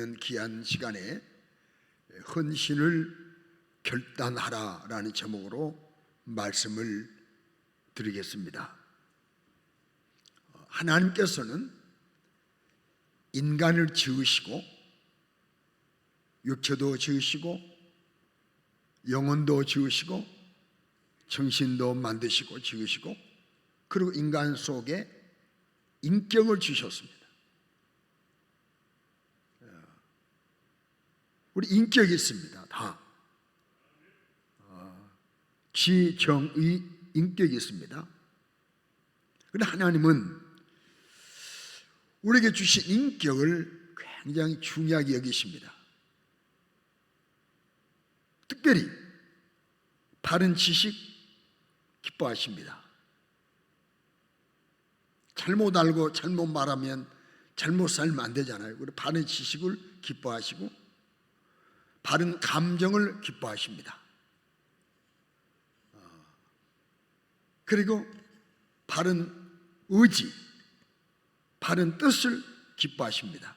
있는 귀한 시간에 헌신을 결단하라라는 제목으로 말씀을 드리겠습니다. 하나님께서는 인간을 지으시고 육체도 지으시고 영혼도 지으시고 정신도 만드시고 지으시고 그리고 인간 속에 인격을 주셨습니다. 우리 인격이 있습니다. 다 지, 정, 의 인격이 있습니다. 그런데 하나님은 우리에게 주신 인격을 굉장히 중요하게 여기십니다. 특별히 바른 지식 기뻐하십니다. 잘못 알고 잘못 말하면 잘못 살면 안 되잖아요. 그리고 바른 지식을 기뻐하시고 바른 감정을 기뻐하십니다. 그리고 바른 의지, 바른 뜻을 기뻐하십니다.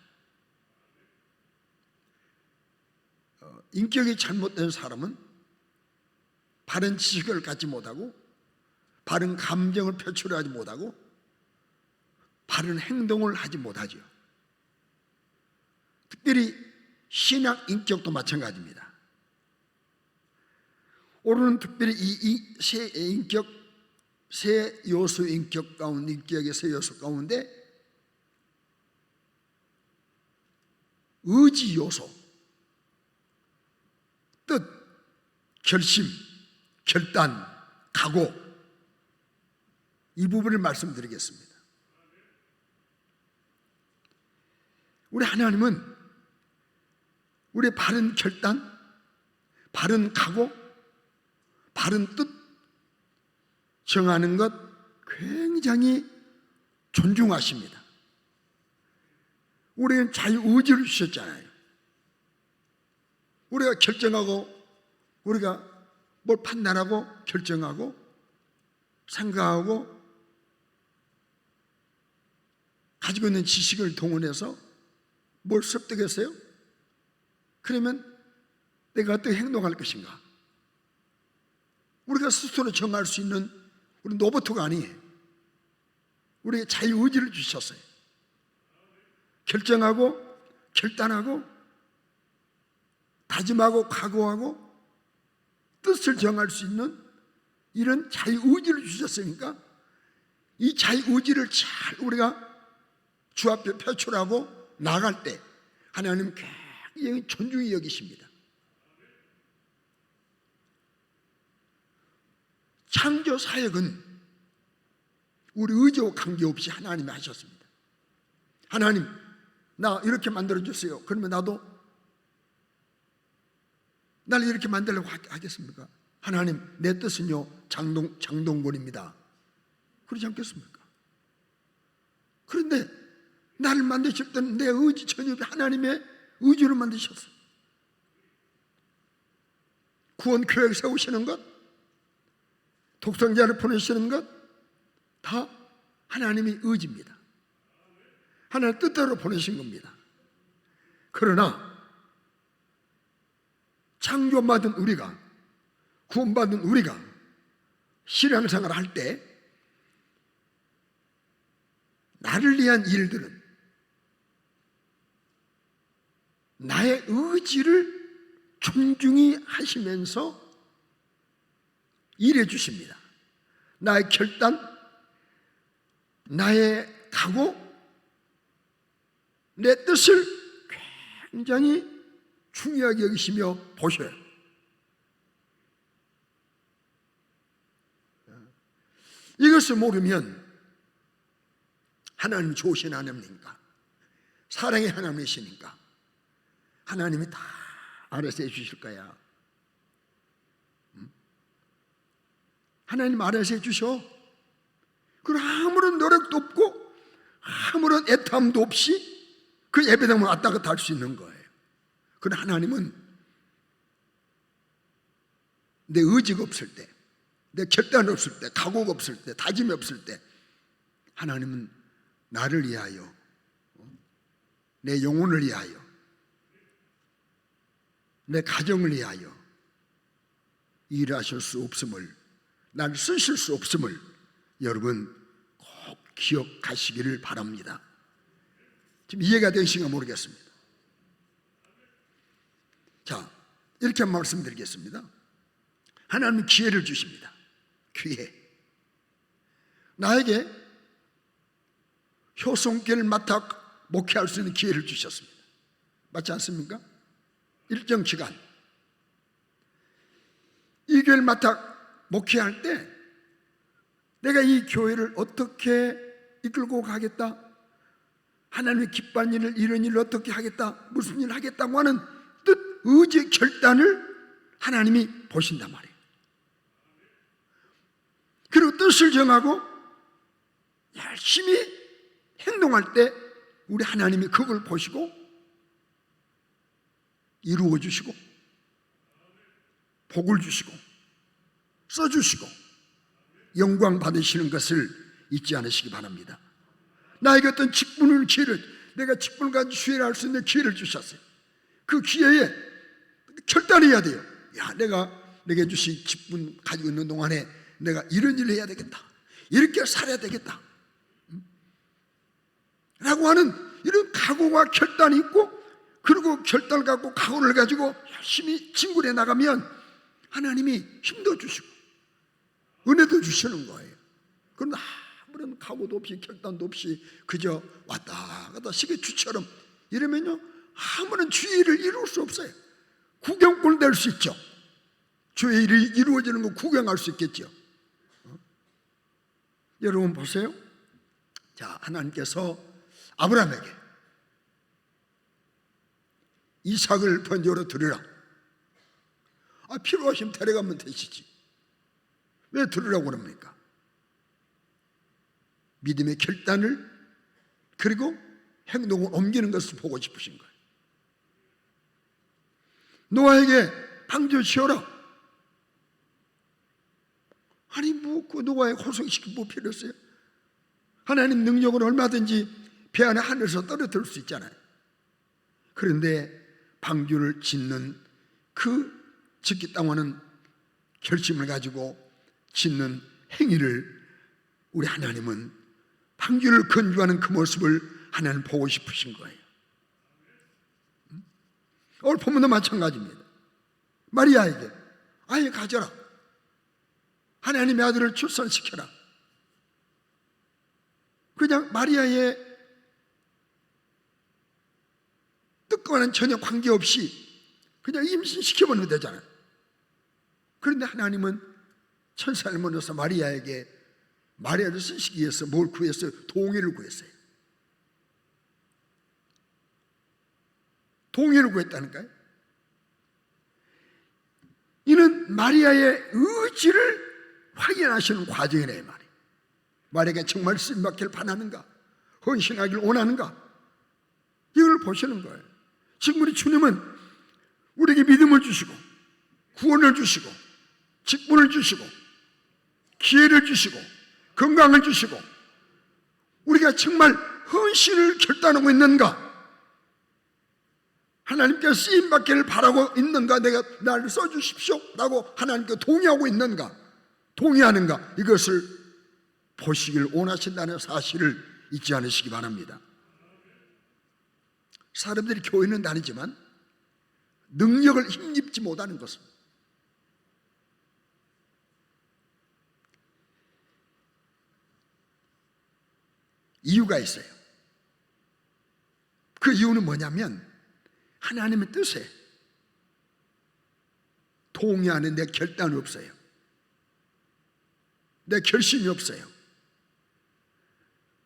인격이 잘못된 사람은 바른 지식을 갖지 못하고 바른 감정을 표출하지 못하고 바른 행동을 하지 못하죠. 특별히 신앙 인격도 마찬가지입니다. 오늘은 특별히 이 세 인격, 세 요소 인격 가운데, 인격의 세 요소 가운데 의지 요소, 뜻, 결심, 결단, 각오, 이 부분을 말씀드리겠습니다. 우리 하나님은 우리의 바른 결단, 바른 각오, 바른 뜻 정하는 것 굉장히 존중하십니다. 우리는 자유의지를 주셨잖아요. 우리가 결정하고 우리가 뭘 판단하고 결정하고 생각하고 가지고 있는 지식을 동원해서 뭘 습득했어요? 그러면 내가 어떻게 행동할 것인가? 우리가 스스로 정할 수 있는 우리 로봇가 아니에요. 우리에게 자유의지를 주셨어요. 결정하고 결단하고 다짐하고 각오하고 뜻을 정할 수 있는 이런 자유의지를 주셨으니까 이 자유의지를 잘 우리가 주 앞에 표출하고 나갈 때 하나님 굉장히 존중히 여기십니다. 창조 사역은 우리 의지와 관계없이 하나님이 하셨습니다. 하나님, 나 이렇게 만들어주세요. 그러면 나도 나를 이렇게 만들려고 하겠습니까? 하나님, 내 뜻은요 장동건입니다. 그러지 않겠습니까? 그런데 나를 만드실 때는 내 의지 전혀 하나님의 의지로 만드셨어요. 구원 교회를 세우시는 것, 독생자를 보내시는 것 다 하나님의 의지입니다. 하나님 뜻대로 보내신 겁니다. 그러나 창조받은 우리가, 구원받은 우리가 신앙생활을 할 때 나를 위한 일들은 나의 의지를 존중히 하시면서 일해 주십니다. 나의 결단, 나의 각오, 내 뜻을 굉장히 중요하게 여기시며 보셔요. 이것을 모르면 하나님 좋으신 하나님이니까, 사랑의 하나님이시니까 하나님이 다 알아서 해주실 거야. 하나님 알아서 해주셔. 그리고 아무런 노력도 없고 아무런 애탐도 없이 그 예배당만 왔다 갔다 할 수 있는 거예요. 그러나 하나님은 내 의지가 없을 때, 내 결단이 없을 때, 각오가 없을 때, 다짐이 없을 때 하나님은 나를 위하여, 내 영혼을 위하여 내 가정을 위하여 일하실 수 없음을, 날 쓰실 수 없음을 여러분 꼭 기억하시기를 바랍니다. 지금 이해가 되신가 모르겠습니다. 자, 이렇게 말씀드리겠습니다. 하나님은 기회를 주십니다. 기회. 나에게 효성교회를 맡아 목회할 수 있는 기회를 주셨습니다. 맞지 않습니까? 일정 기간 이 교회를 맡아 목회할 때 내가 이 교회를 어떻게 이끌고 가겠다, 하나님의 기뻐하는 일을, 이런 일을 어떻게 하겠다, 무슨 일을 하겠다고 하는 뜻, 의지, 결단을 하나님이 보신단 말이에요. 그리고 뜻을 정하고 열심히 행동할 때 우리 하나님이 그걸 보시고 이루어 주시고 복을 주시고 써주시고 영광 받으시는 것을 잊지 않으시기 바랍니다. 나에게 어떤 직분을, 기회를, 내가 직분을 가지고 수혜를 할 수 있는 기회를 주셨어요. 그 기회에 결단해야 돼요. 야, 내가 내게 주신 직분 가지고 있는 동안에 내가 이런 일을 해야 되겠다, 이렇게 살아야 되겠다 라고 하는 이런 각오와 결단이 있고, 그리고 결단을 갖고 각오를 가지고 열심히 진군해 나가면 하나님이 힘도 주시고 은혜도 주시는 거예요. 그런데 아무런 각오도 없이 결단도 없이 그저 왔다 갔다 시계추처럼 이러면요 아무런 주의 일을 이룰 수 없어요. 구경꾼 될 수 있죠. 주의 일이 이루어지는 거 구경할 수 있겠죠. 여러분 보세요. 자, 하나님께서 아브라함에게 이삭을 번제로 드리라. 필요하시면 데려가면 되시지. 왜 들으라고 그럽니까? 믿음의 결단을, 그리고 행동을 옮기는 것을 보고 싶으신 거예요. 노아에게 방주 지어라. 아니 그 노아에 호송시키고 뭐 필요 있어요? 하나님 능력으로 얼마든지 배 안에 하늘에서 떨어뜨릴 수 있잖아요. 그런데 방주를 짓는 그 짓겠다고 하는 결심을 가지고 짓는 행위를 우리 하나님은 방주를 건조하는 그 모습을 하나님 보고 싶으신 거예요. 오늘 본문도 마찬가지입니다. 마리아에게 아예 가져라. 하나님의 아들을 출산시켜라. 그냥 마리아의 뜻과는 전혀 관계없이 그냥 임신시켜버리면 되잖아요. 그런데 하나님은 천사를 보내서 마리아에게 마리아를 쓰시기 위해서 뭘 구했어요? 동의를 구했어요. 동의를 구했다니까요. 이는 마리아의 의지를 확인하시는 과정이네요. 마리아가 정말 쓰임받기를 바라는가, 헌신하기를 원하는가, 이걸 보시는 거예요. 지금 우리 주님은 우리에게 믿음을 주시고 구원을 주시고 직분을 주시고 기회를 주시고 건강을 주시고, 우리가 정말 헌신을 결단하고 있는가, 하나님께 쓰임받기를 바라고 있는가, 내가 나를 써주십시오 라고 하나님께 동의하고 있는가, 동의하는가, 이것을 보시길 원하신다는 사실을 잊지 않으시기 바랍니다. 사람들이 교회는 다니지만 능력을 힘입지 못하는 것은, 이유가 있어요. 그 이유는 뭐냐면 하나님의 뜻에 동의하는 내 결단이 없어요. 내 결심이 없어요.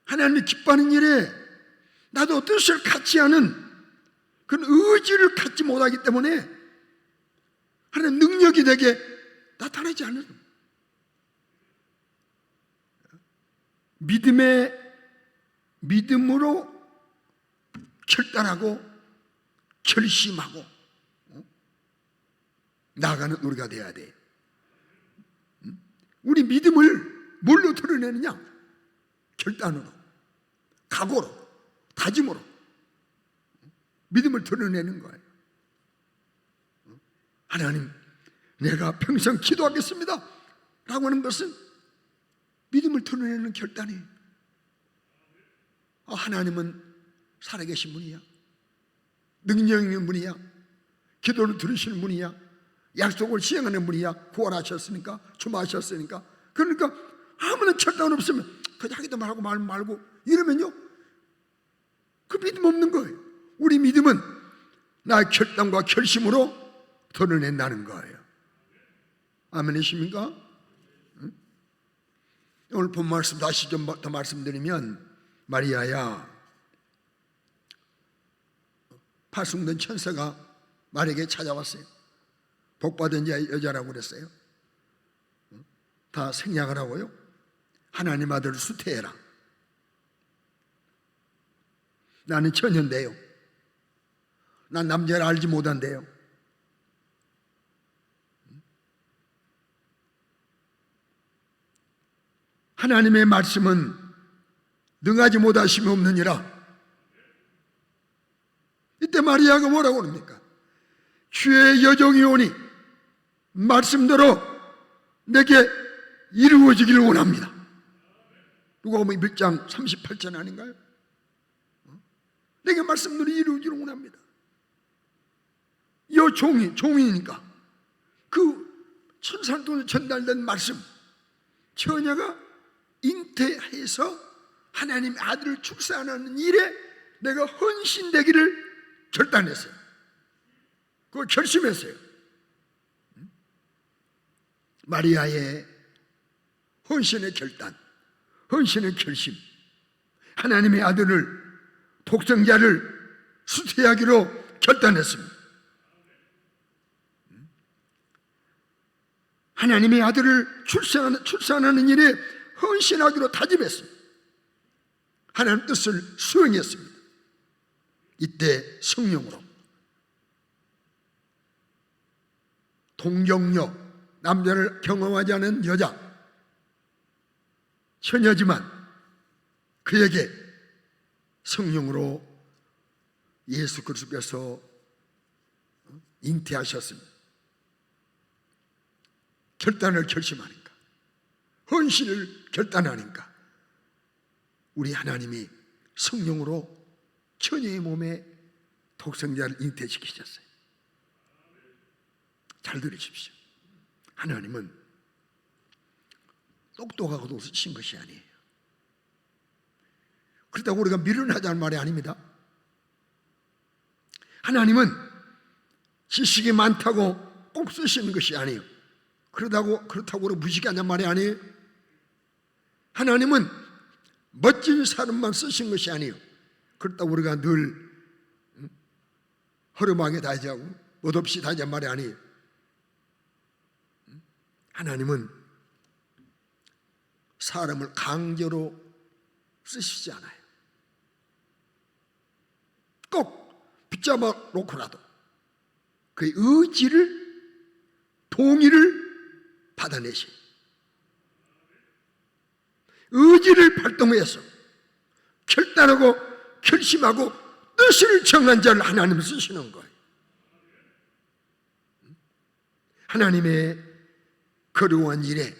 하나님이 기뻐하는 일에 나도 뜻을 갖지 않은 그런 의지를 갖지 못하기 때문에 하나님 능력이 내게 나타나지 않는, 믿음으로 결단하고 결심하고 나아가는 우리가 돼야 돼요. 우리 믿음을 뭘로 드러내느냐? 결단으로, 각오로, 다짐으로 믿음을 드러내는 거예요. 하나님, 내가 평생 기도하겠습니다 라고 하는 것은 믿음을 드러내는 결단이에요. 하나님은 살아계신 분이야, 능력 있는 분이야, 기도를 들으시는 분이야, 약속을 시행하는 분이야. 구원하셨으니까, 주마하셨으니까. 그러니까 아무런 결단 없으면 그냥 하기도 말고 말고 이러면요, 그 믿음 없는 거예요. 우리 믿음은 나의 결단과 결심으로 드러낸다는 거예요. 아멘이십니까? 오늘 본 말씀 다시 좀 더 말씀드리면, 마리아야, 파송된 천사가 마리아에게 찾아왔어요. 복받은 여자라고 그랬어요. 다 생략을 하고요, 하나님 아들을 수태해라. 나는 처녀인데요, 난 남자를 알지 못한대요. 하나님의 말씀은 능하지 못하심이 없느니라. 이때 마리아가 뭐라고 합니까? 주의 여종이 오니 말씀대로 내게 이루어지기를 원합니다. 누가복음 1장 38절 아닌가요? 내게 말씀대로 이루어지기를 원합니다. 이 종이니까 그 천사를 통해 전달된 말씀, 처녀가 잉태해서 하나님의 아들을 출산하는 일에 내가 헌신되기를 결단했어요. 그걸 결심했어요. 마리아의 헌신의 결단, 헌신의 결심, 하나님의 아들을, 독생자를 수태하기로 결단했습니다. 하나님의 아들을 출산하는 일에 헌신하기로 다짐했습니다. 하나님 뜻을 수행했습니다. 이때 성령으로 동정녀, 남자를 경험하지 않은 여자, 처녀지만 그에게 성령으로 예수 그리스도께서 잉태하셨습니다. 결단을 결심하니까, 헌신을 결단하니까 우리 하나님이 성령으로 처녀의 몸에 독생자를 잉태시키셨어요. 잘 들으십시오. 하나님은 똑똑하고도 쓰신 것이 아니에요. 그렇다고 우리가 미련하자는 말이 아닙니다. 하나님은 지식이 많다고 꼭 쓰시는 것이 아니에요. 그렇다고 우리가 무식하냐는 말이 아니에요. 하나님은 멋진 사람만 쓰신 것이 아니에요. 그렇다고 우리가 늘 허름하게 다지하고 멋없이 다지한 말이 아니에요. 하나님은 사람을 강제로 쓰시지 않아요. 꼭 붙잡아 놓고라도 그의 의지를, 동의를 받아내시, 의지를 발동해서 결단하고 결심하고 뜻을 정한 자를 하나님은 쓰시는 거예요. 하나님의 거룩한 일에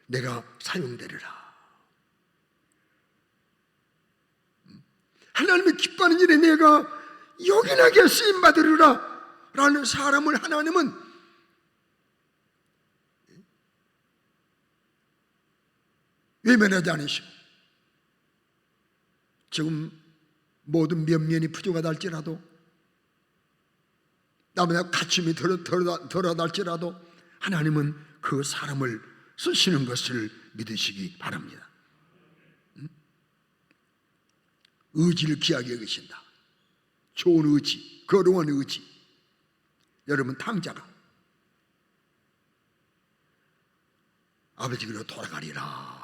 내가 사용되리라. 하나님의 기뻐하는 일에 내가 요긴하게 쓰임받으리라 라는 사람을 하나님은 외면하지 않으시고, 지금 모든 면면이 부족하다 할지라도, 나보다 가침이 덜하다 할지라도 하나님은 그 사람을 쓰시는 것을 믿으시기 바랍니다. 의지를 귀하게 여기신다. 좋은 의지, 거룩한 의지. 여러분, 탕자가 아버지께로 돌아가리라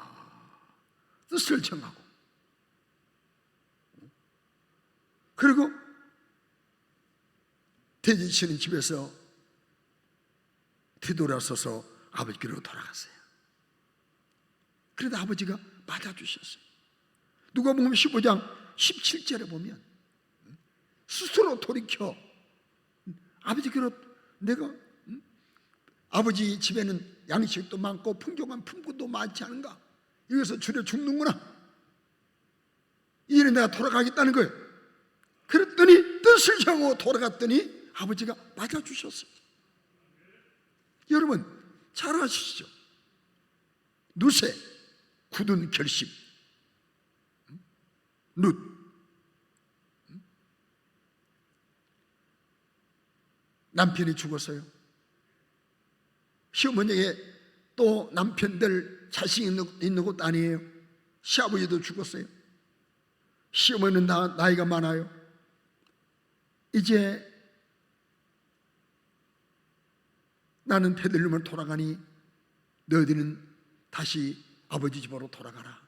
뜻을 정하고, 그리고 돼지치는 집에서 뒤돌아서서 아버지께로 돌아갔어요. 그래도 아버지가 맞아주셨어요. 누가복음 15장 17절에 보면 스스로 돌이켜 아버지께로 내가 아버지 집에는 양식도 많고 풍족한 품꾼도 많지 않은가? 여기서 줄여 죽는구나. 이래 내가 돌아가겠다는 거예요. 그랬더니 뜻을 정하고 돌아갔더니 아버지가 맞아주셨어요. 여러분 잘 아시죠? 룻의 굳은 결심. 룻. 남편이 죽었어요. 시어머니에게 또 남편들 자식이 있는 것도 아니에요. 시아버지도 죽었어요. 시어머니는 나이가 많아요. 이제 나는 베들레헴으로 돌아가니 너희들은 다시 아버지 집으로 돌아가라.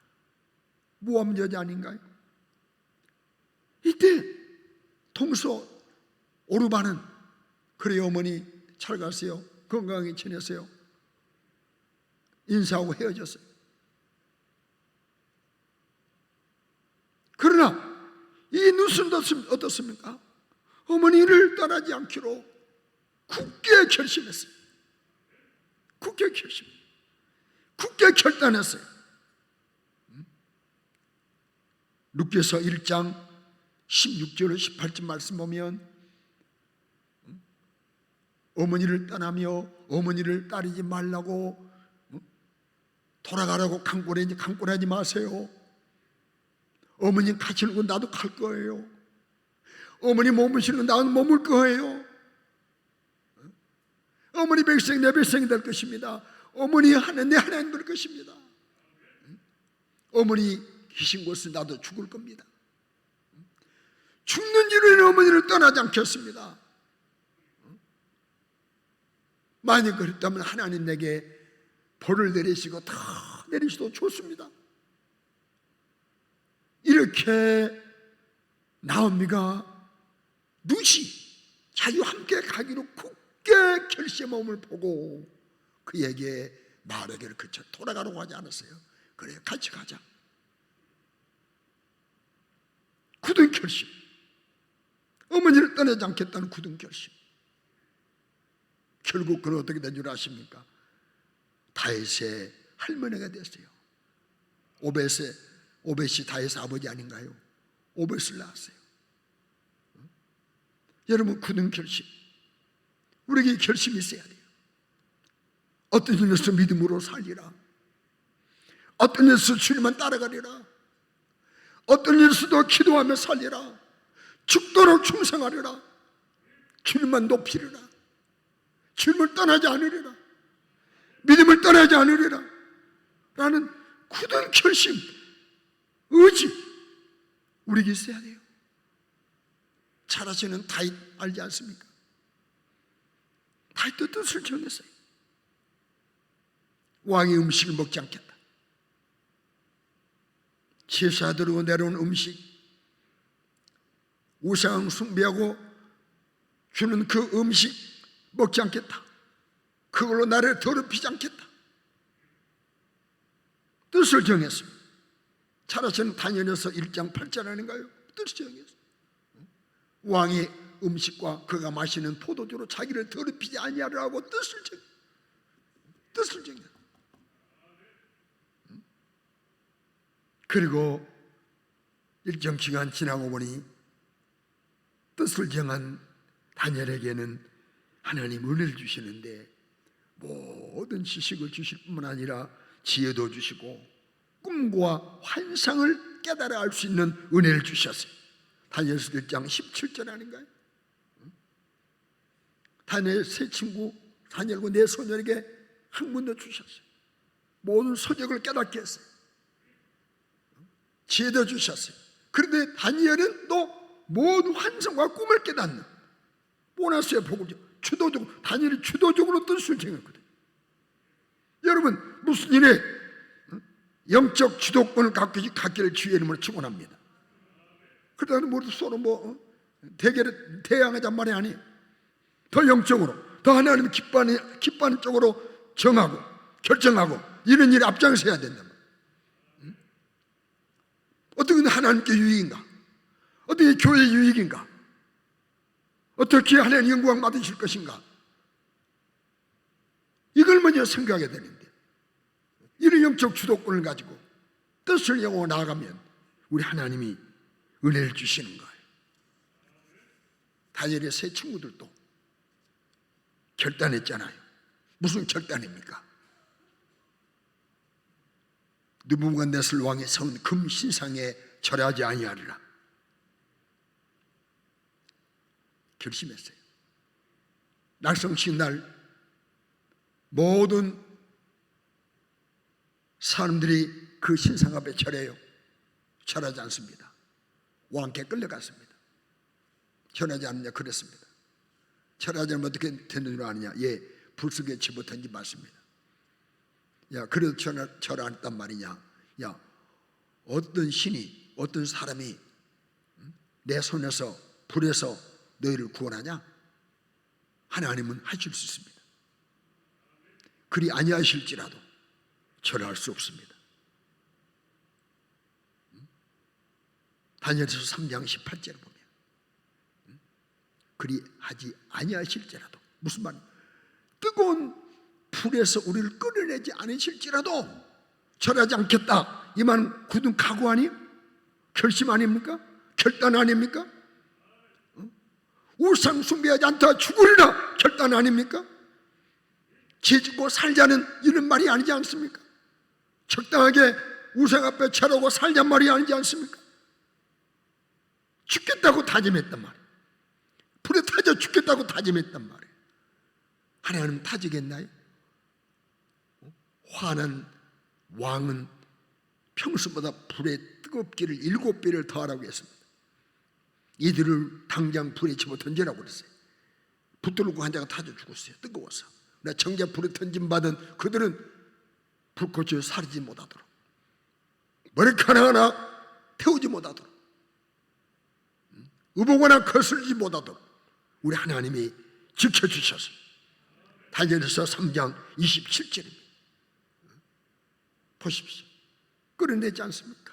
모함 여자 아닌가요? 이때 동서 오르바는 그래요 어머니 잘 가세요. 건강하게 지내세요. 인사하고 헤어졌어요. 그러나 이 룻은 어떻습니까? 어머니를 떠나지 않기로 굳게 결심했어요. 굳게 결단했어요. 룻기서 1장 16절 18절 말씀 보면 어머니를 떠나며 어머니를 따르지 말라고 돌아가라고 강권하지 마세요. 어머니 가시는 건 나도 갈 거예요. 어머니 머무시는 건 나도 머물 거예요. 어머니 백성 내 백성이 될 것입니다. 어머니 하나님 내 하나님 될 것입니다. 어머니 계신 곳에 나도 죽을 겁니다. 죽는 이유는 어머니를 떠나지 않겠습니다. 만약 그랬다면 하나님 내게 벌을 내리시고 다 내리셔도 좋습니다. 이렇게 나오미가 룻이 자기와 함께 가기로 굳게 결심함을 보고 그에게 말하기를 그쳐 돌아가라고 하지 않았어요. 그래 같이 가자. 굳은 결심. 어머니를 떠나지 않겠다는 굳은 결심. 결국 그는 어떻게 된 줄 아십니까? 다윗의 할머니가 됐어요. 오벳이 다윗의 아버지 아닌가요? 오벳을 낳았어요. 여러분 굳은 결심. 우리에게 결심이 있어야 돼요. 어떤 일에서 믿음으로 살리라. 어떤 일에서 주님만 따라가리라. 어떤 일에서도 기도하며 살리라. 죽도록 충성하리라. 주님만 높이리라. 주님을 떠나지 않으리라. 믿음을 떠나지 않으리라. 라는 굳은 결심, 의지 우리에게 있어야 돼요. 잘 아시는 다윗 알지 않습니까? 다윗도 뜻을 정했어요. 왕의 음식을 먹지 않겠다. 제사 드리고 내려온 음식, 우상 숭배하고 주는 그 음식 먹지 않겠다. 그걸로 나를 더럽히지 않겠다. 뜻을 정했습니다. 잘 아시는 다니엘서 1장 8절 아닌가요? 뜻을 정했어요. 왕의 음식과 그가 마시는 포도주로 자기를 더럽히지 아니하라고 뜻을 정했어요. 그리고 일정 기간 지나고 보니 뜻을 정한 다니엘에게는 하나님 은혜를 주시는데 모든 지식을 주실 뿐만 아니라 지혜도 주시고 꿈과 환상을 깨달아 알 수 있는 은혜를 주셨어요. 다니엘서 1장 17절 아닌가요? 다니엘 세 친구 다니엘과 네 소년에게 학문도 주셨어요. 모든 서적을 깨닫게 했어요. 지혜도 주셨어요. 그런데 다니엘은 또 모든 환상과 꿈을 깨닫는 보너스의 복을 주도적으로 다니엘이 주도적으로 뜻을 정했거든요. 여러분 무슨 일에 영적 주도권을 갖기를 주의 이름으로 축원합니다. 그러다 모두 서로 대결을 대항하잔 말이 아니에요. 더 영적으로 더 하나님 기뻐하는 쪽으로 정하고 결정하고 이런 일에 앞장서 해야 된다. 어떻게 하나님께 유익인가? 어떻게 교회 유익인가? 어떻게 하나님 영광 받으실 것인가? 먼저 생각해야 되는데, 이런 영적 주도권을 가지고 뜻을 영하고 나아가면 우리 하나님이 은혜를 주시는 거예요. 다니엘의 세 친구들도 결단했잖아요. 무슨 결단입니까? 느부갓네살 왕의 성 금 신상에 절하지 아니하리라 결심했어요. 낙성식 날 모든 사람들이 그 신상 앞에 절해요. 절하지 않습니다. 왕께 끌려갔습니다. 절하지 않느냐 그랬습니다. 절하지 않으면 어떻게 되는 줄 아느냐? 예, 불속에 집어던지 맞습니다. 야, 그래도 절 안 했단 말이냐? 야, 어떤 신이, 어떤 사람이 내 손에서 불에서 너희를 구원하냐? 하나님은 하실 수 있습니다. 그리 아니하실지라도 절할 수 없습니다. 다니엘서 3장 18절을 보면 그리 하지 아니하실지라도, 무슨 말이냐? 뜨거운 불에서 우리를 끌어내지 않으실지라도 절하지 않겠다, 이 말은 굳은 각오 아니에요? 결심 아닙니까? 결단 아닙니까? 우상 숭배하지 않다 죽으리라 결단 아닙니까? 죄짓고 살자는 이런 말이 아니지 않습니까? 적당하게 우상 앞에 절하고 살자는 말이 아니지 않습니까? 죽겠다고 다짐했단 말이에요. 불에 타져 죽겠다고 다짐했단 말이에요. 하나님 타지겠나요? 화난 왕은 평소보다 불에 뜨겁기를 7배를 더하라고 했습니다. 이들을 당장 불에 집어 던지라고 그랬어요. 붙들고 한 자가 타져 죽었어요. 뜨거워서. 정작 불에 던짐 받은 그들은 불꽃을 사르지 못하도록, 머리카락 하나 태우지 못하도록, 의복 하나 거슬리지 못하도록 우리 하나님이 지켜주셨어요. 다니엘서 3장 27절입니다. 보십시오. 끌어내지 않습니까?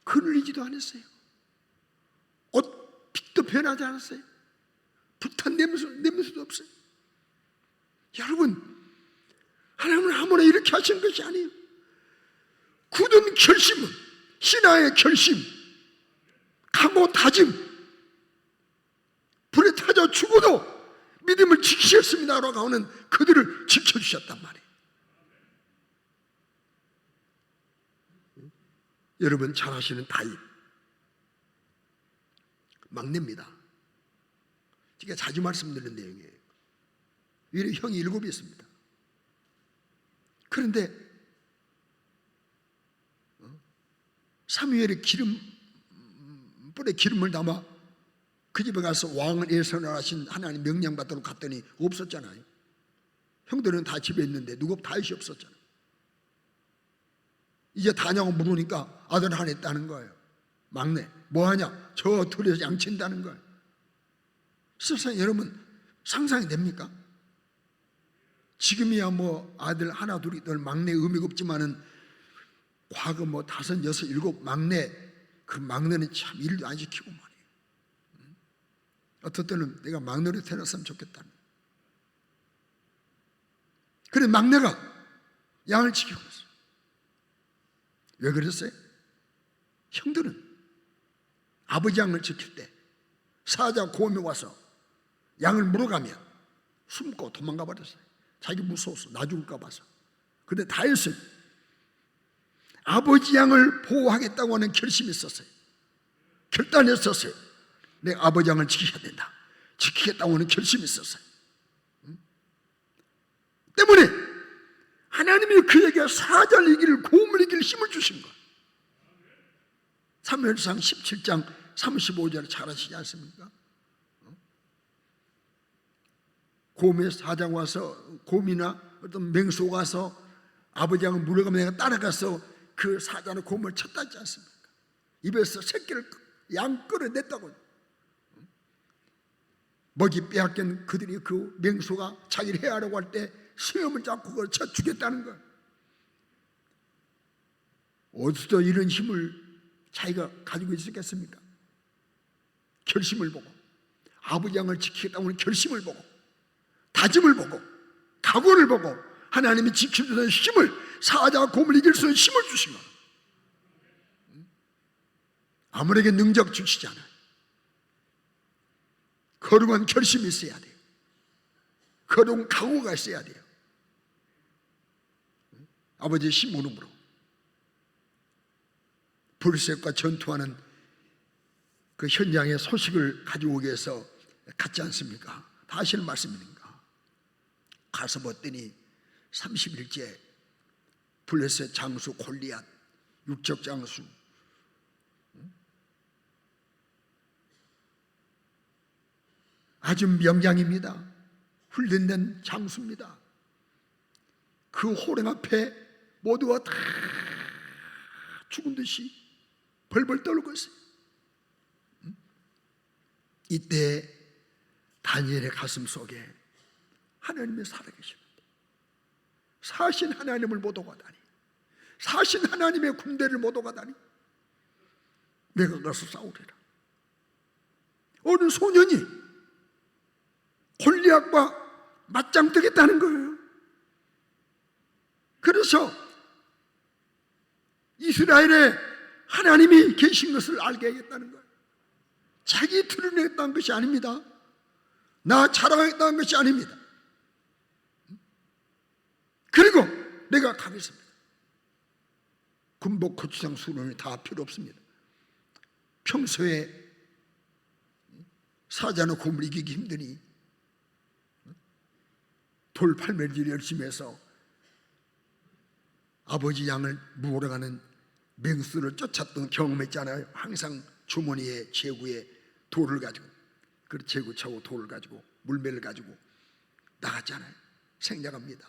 그늘리지도 않았어요. 옷 빛도 변하지 않았어요. 불탄 냄새도 없어요. 여러분, 하나님은 아무나 이렇게 하시는 것이 아니에요. 굳은 결심은, 신앙의 결심, 각오, 다짐, 불에 타져 죽어도 믿음을 지키셨습니다라고 하는 그들을 지켜주셨단 말이에요. 여러분 잘 아시는 다윗, 막내입니다. 제가 자주 말씀드리는 내용이에요. 위로 형이 7이 있습니다. 그런데 사무엘이 뿔에 기름을 담아 그 집에 가서 왕을 예선하신 하나님 명령 받도록 갔더니 없었잖아요. 형들은 다 집에 있는데 누구 다윗이 없었잖아요. 이제 다냐고 물으니까 아들 하나 있다는 거예요. 막내 뭐하냐? 저 들에서 양친다는 거예요. 세상에 여러분 상상이 됩니까? 지금이야 뭐 아들 하나 둘이 막내 의미가 없지만은 과거 뭐 5, 6, 7 막내, 그 막내는 참 일도 안 시키고 말이에요. 어떨 때는 내가 막내로 태어났으면 좋겠다. 그래 막내가 양을 지키고 있어요. 왜 그랬어요? 형들은 아버지 양을 지킬 때 사자 고음이 와서 양을 물어가면 숨고 도망가 버렸어요. 자기 무서워서 나 죽을까 봐서. 그런데 다윗은 아버지 양을 보호하겠다고 하는 결심이 있었어요. 결단했었어요. 내 아버지 양을 지켜야 된다, 지키겠다고 하는 결심이 있었어요. 때문에 하나님이 그에게 사자를 이길, 고음을 이길 힘을 주신 거예요. 사무엘상 17장 35절 잘 아시지 않습니까? 곰의 사자가 와서, 곰이나 어떤 맹수가 와서 아버지 양을 물어가면 내가 따라가서 그 사자는 곰을 쳤다 하지 않습니까? 입에서 새끼를 양 끌어냈다고. 먹이 빼앗긴 그들이 그 맹수가 자기를 해하려고 할 때 수염을 잡고 그걸 쳐 죽였다는 거예요. 어디서 이런 힘을 자기가 가지고 있었겠습니까? 결심을 보고, 아버지 양을 지키겠다고 하는 결심을 보고 다짐을 보고 각오를 보고 하나님이 지켜주는 힘을, 사자와 곰을 이길 수 있는 힘을 주신 거예요. 아무에게 능력 주시지 않아요. 거룩한 결심이 있어야 돼요. 거룩한 각오가 있어야 돼요. 아버지의 심부름으로 불색과 전투하는 그 현장의 소식을 가지고 오기 위해서 갔지 않습니까? 다 아시는 말씀입니까? 가서 봤더니 30일째 블레셋 장수 골리앗, 육적 장수, 아주 명장입니다. 훈련된 장수입니다. 그 호령 앞에 모두가 다 죽은 듯이 벌벌 떨고 있어요. 이때 다니엘의 가슴 속에 하나님이 살아계십니다. 사신 하나님을 못 오가다니, 사신 하나님의 군대를 못 오가다니, 내가 가서 싸우리라. 어느 소년이 골리앗과 맞짱뜨겠다는 거예요. 그래서 이스라엘에 하나님이 계신 것을 알게 하겠다는 거예요. 자기 드러내겠다는 것이 아닙니다. 나 자랑하겠다는 것이 아닙니다. 그리고 내가 가겠습니다. 군복 고추장 수련이 다 필요 없습니다. 평소에 사자나 곰을 이기기 힘드니 돌팔매질 열심히 해서 아버지 양을 몰아가는 맹수를 쫓았던 경험했잖아요. 항상 주머니에 제구에 돌을 가지고, 그 제구 차고 돌을 가지고 물매를 가지고 나갔잖아요. 생략합니다.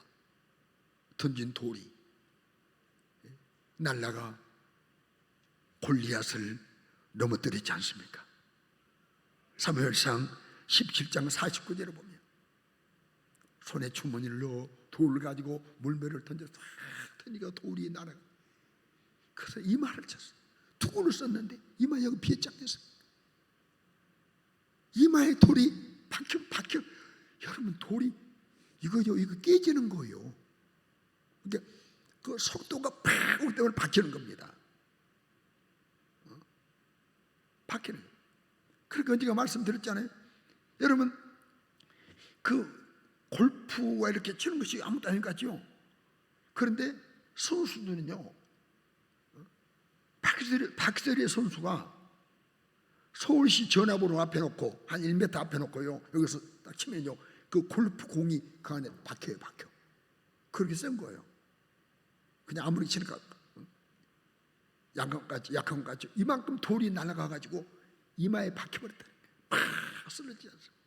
던진 돌이 날라가 골리앗을 넘어뜨렸지 않습니까? 사무엘상 17장 49절을 보면 손에 주머니를 넣어 돌을 가지고 물매를 던져서 던지니까 돌이 날아가. 그래서 이마를 쳤어요. 투구를 썼는데 이마 여기 비에 쫙 됐어요. 이마에 돌이 박혀. 여러분, 돌이 이거 깨지는 거예요. 그러니까 그 속도가 팍 올 때문에 박히는 겁니다. 박히는 거예요. 그러니까 제가 말씀드렸잖아요. 여러분, 그 골프가 이렇게 치는 것이 아무것도 아닌 것 같죠? 그런데 선수들은요, 박세리 선수가 서울시 전화번호 앞에 놓고 한 1m 앞에 놓고요, 여기서 딱 치면요, 그 골프 공이 그 안에 박혀. 그렇게 센 거예요. 그냥 아무리 치니까 약한 것 같죠. 이만큼 돌이 날아가가지고 이마에 박혀버렸다. 팍 쓰러지지 않습니까?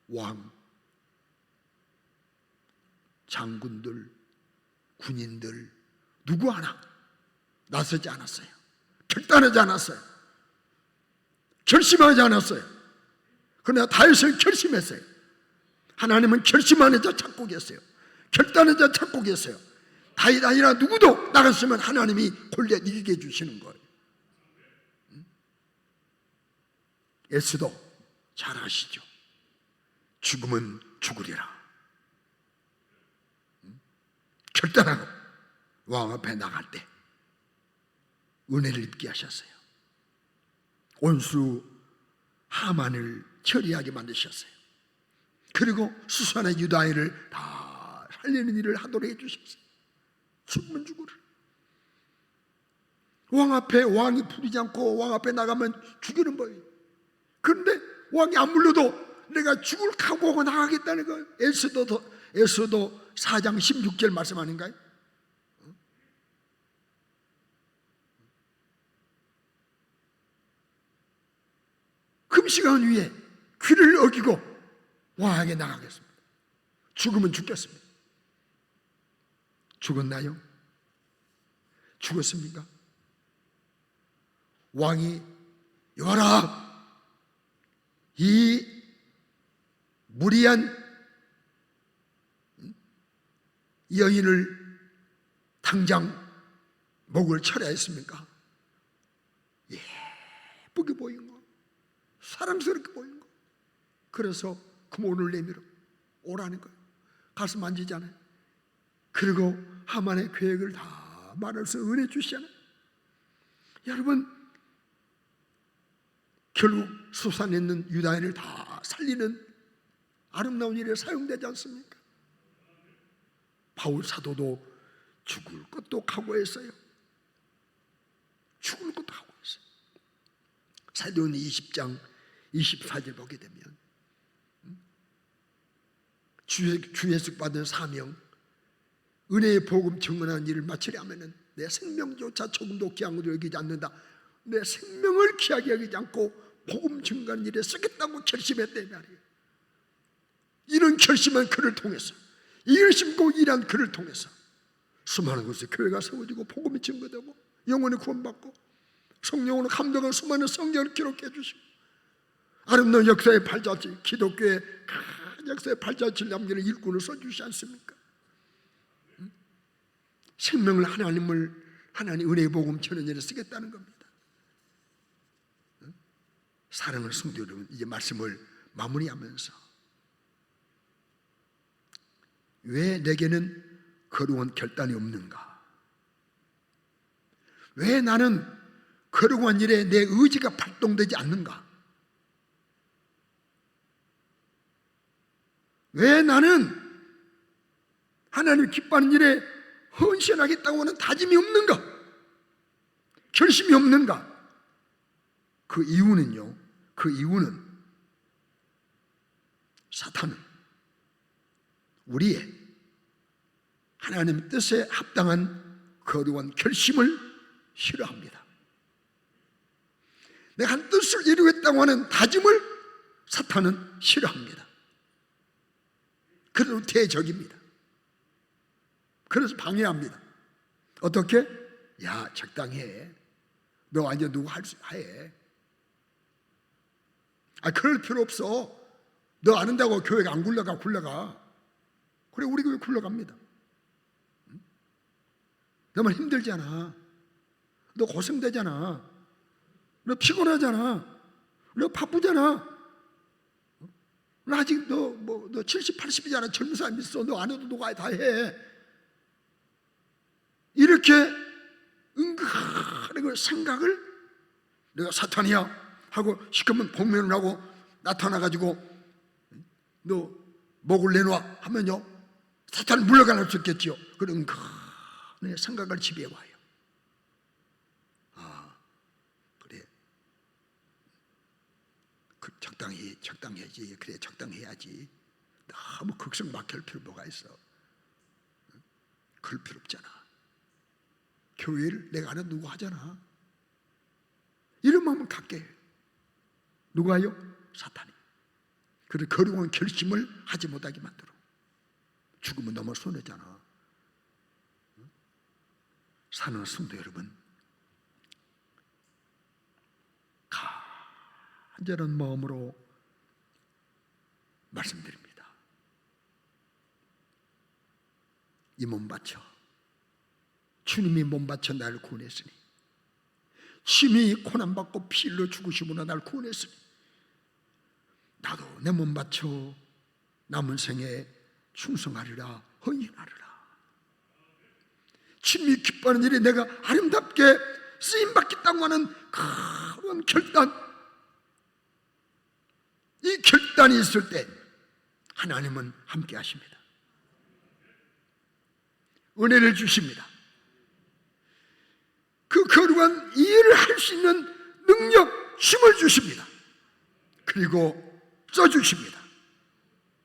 왕, 장군들, 군인들 누구 하나 나서지 않았어요. 결단하지 않았어요. 결심하지 않았어요. 그러나 다윗은 결심했어요. 하나님은 결심하는 자 찾고 계세요. 결단하는 자 찾고 계세요. 다윗 아니라 누구도 나갔으면 하나님이 골리앗 이기게 해주시는 거예요. 에스도 잘 아시죠? 죽으면 죽으리라. 결단하고 왕 앞에 나갈 때 은혜를 입게 하셨어요. 온수 하만을 처리하게 만드셨어요. 그리고 수산의 유다인을 다 살리는 일을 하도록 해주셨어요. 죽으면 죽으리라. 왕 앞에 왕이 부리지 않고 왕 앞에 나가면 죽이는 거예요. 그런데 왕이 안 물러도 내가 죽을 각오하고 나가겠다는 거예요. 에스더 4장 16절 말씀 아닌가요? 금시간 위에 귀를 어기고 왕에게 나가겠습니다. 죽으면 죽겠습니다. 죽었나요? 죽었습니까? 왕이 여봐라, 이 무리한 여인을 당장 목을 쳐야 했습니까? 예쁘게 보인 거, 사랑스럽게 보인 거, 그래서 구멍을 내밀어 오라는 거예요. 가서 만지잖아요. 그리고 하만의 계획을 다 말해서 은혜 주시잖아요. 여러분, 결국 수산에 있는 유다인을 다 살리는 아름다운 일에 사용되지 않습니까? 바울 사도도 죽을 것도 각오했어요. 죽을 것도 각오했어요. 사도행전 20장 24절 보게 되면 주예수 받은 사명, 은혜의 복음 증언하는 일을 마치려 하면은 내 생명조차 조금도 귀한 것으로 여기지 않는다. 내 생명을 귀하게 여기지 않고 복음 증거하는 일에 쓰겠다고 결심했대 말이에요. 이런 결심은 그를 통해서, 이를 심고 일한 그를 통해서 수많은 곳에 교회가 세워지고 복음이 증거되고 영혼이 구원받고 성령으로 감동한 수많은 성경을 기록해 주시고 아름다운 역사의 발자취, 기독교의 큰 역사의 발자취를 남기는 일꾼을 써주시지 않습니까? 생명을 하나님 은혜의 복음 전하는 일에 쓰겠다는 겁니다. 사랑하는 성도 여러분, 이제 말씀을 마무리하면서 왜 내게는 거룩한 결단이 없는가? 왜 나는 거룩한 일에 내 의지가 발동되지 않는가? 왜 나는 하나님을 기뻐하는 일에 헌신하겠다고 하는 다짐이 없는가? 결심이 없는가? 그 이유는요, 그 이유는 사탄은 우리의 하나님의 뜻에 합당한 거룩한 결심을 싫어합니다. 내가 한 뜻을 이루겠다고 하는 다짐을 사탄은 싫어합니다. 그래서 대적입니다. 그래서 방해합니다. 어떻게? 야, 적당히 해. 너 완전 누구 해. 그럴 필요 없어. 너 안 한다고 교회가 안 굴러가. 그래, 우리 교회 굴러갑니다. 너만 힘들잖아. 너 고생되잖아. 너 피곤하잖아. 너 바쁘잖아. 너 아직 너 70, 80이잖아. 젊은 사람 있어. 너 안 해도 누가 다 해. 이렇게 은근하는 생각을 내가 사탄이야 하고 시커먼 복면을 하고 나타나가지고 너 목을 내놔 하면요, 사탄은 물러갈 수 있겠지요. 그런 은근한 생각을 지배해와요. 그래, 적당해야지. 그래, 적당해야지. 너무 극성 막힐 필요 뭐가 있어? 그럴 필요 없잖아. 교회를 내가 아는 누구 하잖아. 이런 마음을 갖게 해. 누가요? 사탄이. 그래서 거룩한 결심을 하지 못하게 만들어. 죽으면 너무 손해잖아. 사는 성도 여러분, 간절한 마음으로 말씀드립니다. 이 몸 바쳐, 주님이 몸 바쳐 나를 구원했으니, 심히 고난받고 피 흘려 죽으심으로 나를 구원했으니, 나도 내 몸 바쳐 남은 생에 충성하리라, 헌신하리라. 주님이 기뻐하는 일에 내가 아름답게 쓰임받겠다고 하는 그런 결단, 이 결단이 있을 때 하나님은 함께 하십니다. 은혜를 주십니다. 그 거룩한 일을 할 수 있는 능력, 힘을 주십니다. 그리고 써주십니다.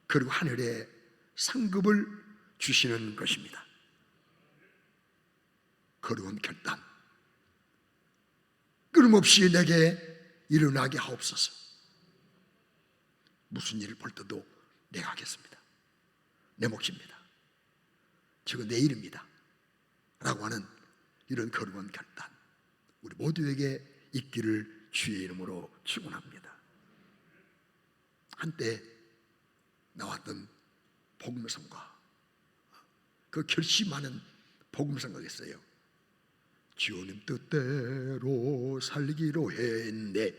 그리고 하늘에 상급을 주시는 것입니다. 거룩한 결단, 끊임없이 내게 일어나게 하옵소서. 무슨 일을 볼 때도 내가 하겠습니다. 내 몫입니다. 저거 내 일입니다. 라고 하는 이런 거룩한 결단, 우리 모두에게 있기를 주의 이름으로 축원합니다. 한때 나왔던 복음성가, 그 결심하는 복음성가가 있어요. 주님 뜻대로 살기로 했네.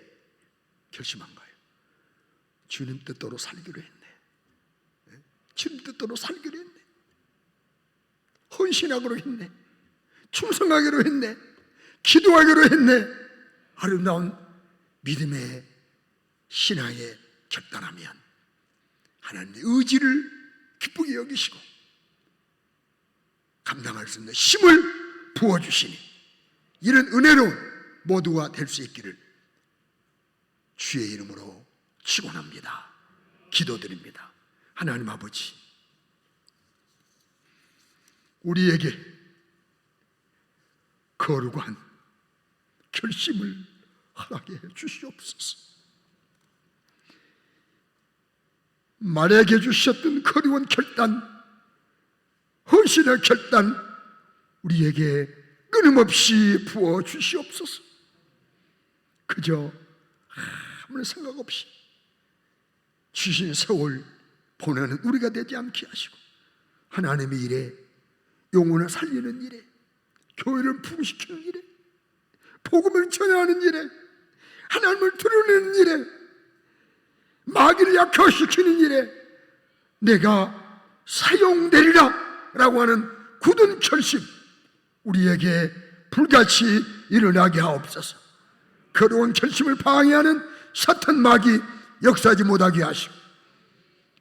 결심한 거예요. 주님 뜻대로 살기로 했네. 주님 뜻대로 살기로 했네. 헌신하기로 했네. 충성하기로 했네. 기도하기로 했네. 아름다운 믿음의 신앙의 결단하면 하나님의 의지를 기쁘게 여기시고 감당할 수 있는 힘을 부어주시니 이런 은혜로 모두가 될 수 있기를 주의 이름으로 축원합니다. 기도드립니다. 하나님 아버지, 우리에게 거룩한 결심을 허락해 주시옵소서. 말에게 주셨던 거룩한 결단, 헌신의 결단 우리에게 끊임없이 부어 주시옵소서. 그저 아무런 생각 없이 주신 세월 보내는 우리가 되지 않게 하시고 하나님의 일에, 영혼을 살리는 일에, 교회를 부흥시키는 일에, 복음을 전하는 일에, 하나님을 드러내는 일에, 마귀를 약화시키는 일에 내가 사용되리라 라고 하는 굳은 결심 우리에게 불같이 일어나게 하옵소서. 거룩한 결심을 방해하는 사탄 마귀 역사하지 못하게 하시고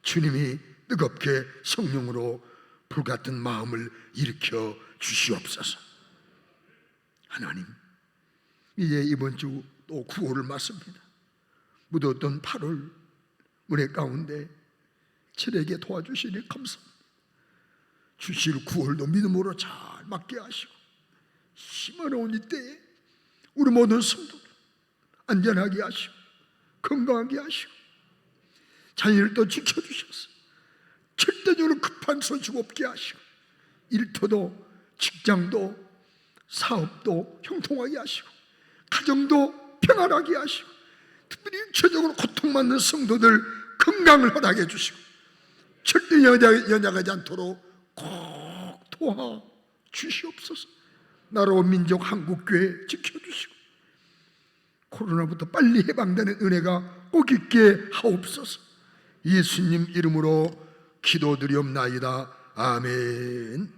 주님이 뜨겁게 성령으로 불같은 마음을 일으켜 주시옵소서. 하나님, 이제 이번 주 또 구호를 맞습니다. 묻었던 8월 문의 가운데 저에게 도와주시니 감사합니다. 주실 구월도 믿음으로 잘 맞게 하시고 힘어려운 이때에 우리 모든 성도들 안전하게 하시고 건강하게 하시고 자녀를 또 지켜주셔서 절대적으로 급한 소식 없게 하시고 일터도 직장도 사업도 형통하게 하시고 가정도 평안하게 하시고 특별히 육체적으로 고통받는 성도들 건강을 허락해 주시고 절대 연약하지 않도록 꼭 도와 주시옵소서. 나라와 민족 한국교회 지켜주시고 코로나부터 빨리 해방되는 은혜가 꼭 있게 하옵소서. 예수님 이름으로 기도드리옵나이다. 아멘.